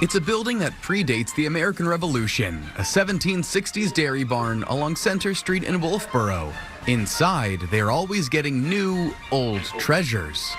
It's a building that predates the American Revolution, a 1760s dairy barn along Center Street in Wolfboro. Inside, they're always getting new, old treasures.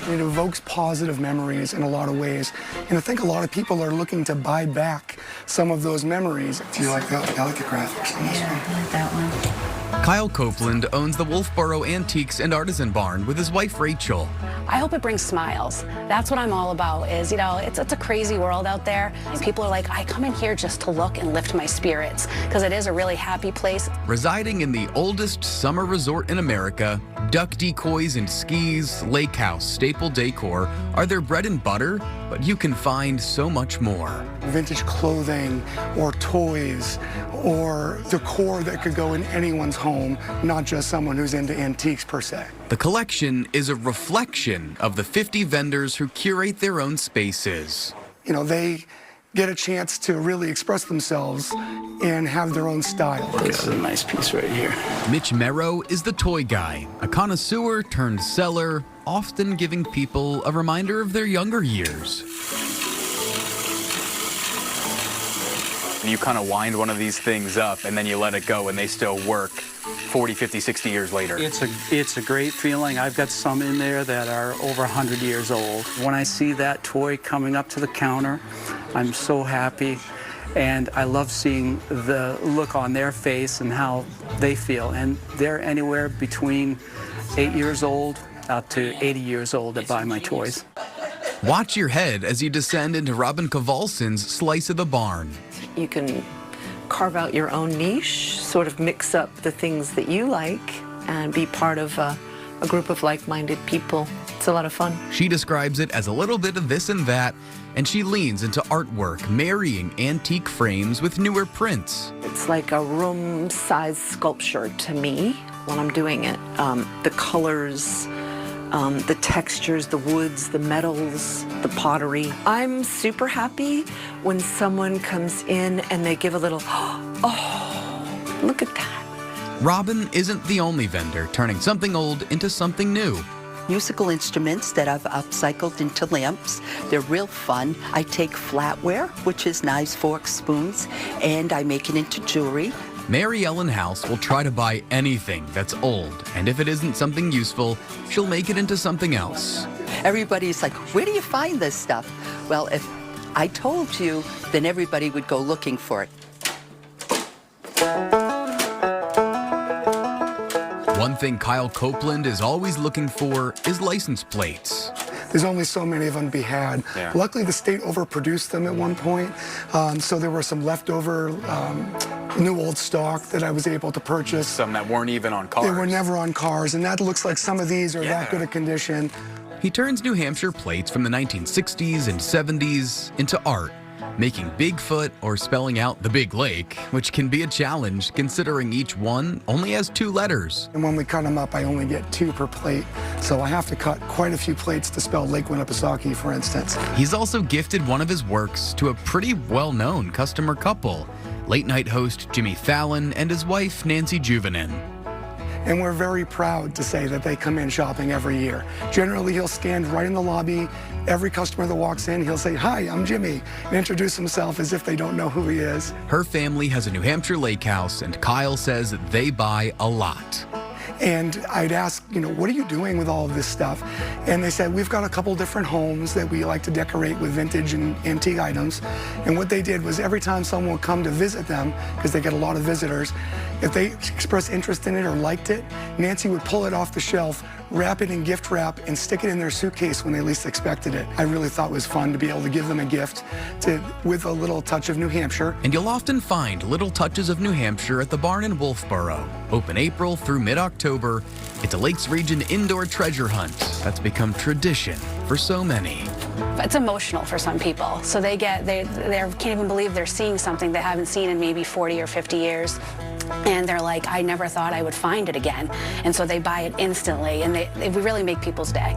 It evokes positive memories in a lot of ways. And I think a lot of people are looking to buy back some of those memories. Do you like that? I like the graphics on this one. I like that one. Kyle Copeland owns the Wolfboro Antiques and Artisan Barn with his wife, Rachel. I hope it brings smiles. That's what I'm all about is, it's a crazy world out there. People are like, I come in here just to look and lift my spirits because it is a really happy place. Residing in the oldest summer resort in America, duck decoys and skis, lake house, staple decor are their bread and butter, but you can find so much more. Vintage clothing or toys or decor that could go in anyone's home, not just someone who's into antiques per se. The collection is a reflection of the 50 vendors who curate their own spaces. They get a chance to really express themselves and have their own style. This is a nice piece right here. Mitch Merrow is the toy guy, a connoisseur turned seller, often giving people a reminder of their younger years. You kind of wind one of these things up and then you let it go and they still work 40, 50, 60 years later. It's a great feeling. I've got some in there that are over 100 years old. When I see that toy coming up to the counter, I'm so happy. And I love seeing the look on their face and how they feel. And they're anywhere between 8 years old up to 80 years old that buy my toys. Watch your head as you descend into Robin Kavalson's Slice of the Barn. You can carve out your own niche, sort of mix up the things that you like, and be part of a group of like-minded people. It's a lot of fun. She describes it as a little bit of this and that, and she leans into artwork, marrying antique frames with newer prints. It's like a room-sized sculpture to me when I'm doing it. The colors, the textures, the woods, the metals, the pottery. I'm super happy when someone comes in and they give a little, oh, look at that. Robin isn't the only vendor turning something old into something new. Musical instruments that I've upcycled into lamps. They're real fun. I take flatware, which is knives, forks, spoons, and I make it into jewelry. Mary Ellen House will try to buy anything that's old, and if it isn't something useful, she'll make it into something else. Everybody's like, where do you find this stuff? Well, if I told you, then everybody would go looking for it. One thing Kyle Copeland is always looking for is license plates. There's only so many of them to be had. Yeah. Luckily, the state overproduced them at one point, so there were some leftover new old stock that I was able to purchase. Some that weren't even on cars. They were never on cars, and that looks like some of these are that good a condition. He turns New Hampshire plates from the 1960s and 70s into art, making Bigfoot or spelling out the Big Lake, which can be a challenge considering each one only has 2 letters. And when we cut them up, I only get 2 per plate, so I have to cut quite a few plates to spell Lake Winnipesaukee, for instance. He's also gifted one of his works to a pretty well-known customer couple, late-night host Jimmy Fallon and his wife Nancy Juvenin. And we're very proud to say that they come in shopping every year. Generally, he'll stand right in the lobby. Every customer that walks in, he'll say, "Hi, I'm Jimmy," and introduce himself as if they don't know who he is. Her family has a New Hampshire lake house, and Kyle says they buy a lot. And I'd ask, what are you doing with all of this stuff? And they said, we've got a couple different homes that we like to decorate with vintage and antique items. And what they did was every time someone would come to visit them, because they get a lot of visitors, if they expressed interest in it or liked it, Nancy would pull it off the shelf, wrap it in gift wrap, and stick it in their suitcase when they least expected it. I really thought it was fun to be able to give them a gift with a little touch of New Hampshire. And you'll often find little touches of New Hampshire at the barn in Wolfboro. Open April through mid-October, it's a Lakes Region indoor treasure hunt that's become tradition for so many. It's emotional for some people. So they can't even believe they're seeing something they haven't seen in maybe 40 or 50 years. And they're like, I never thought I would find it again. And so they buy it instantly, and we really make people's day.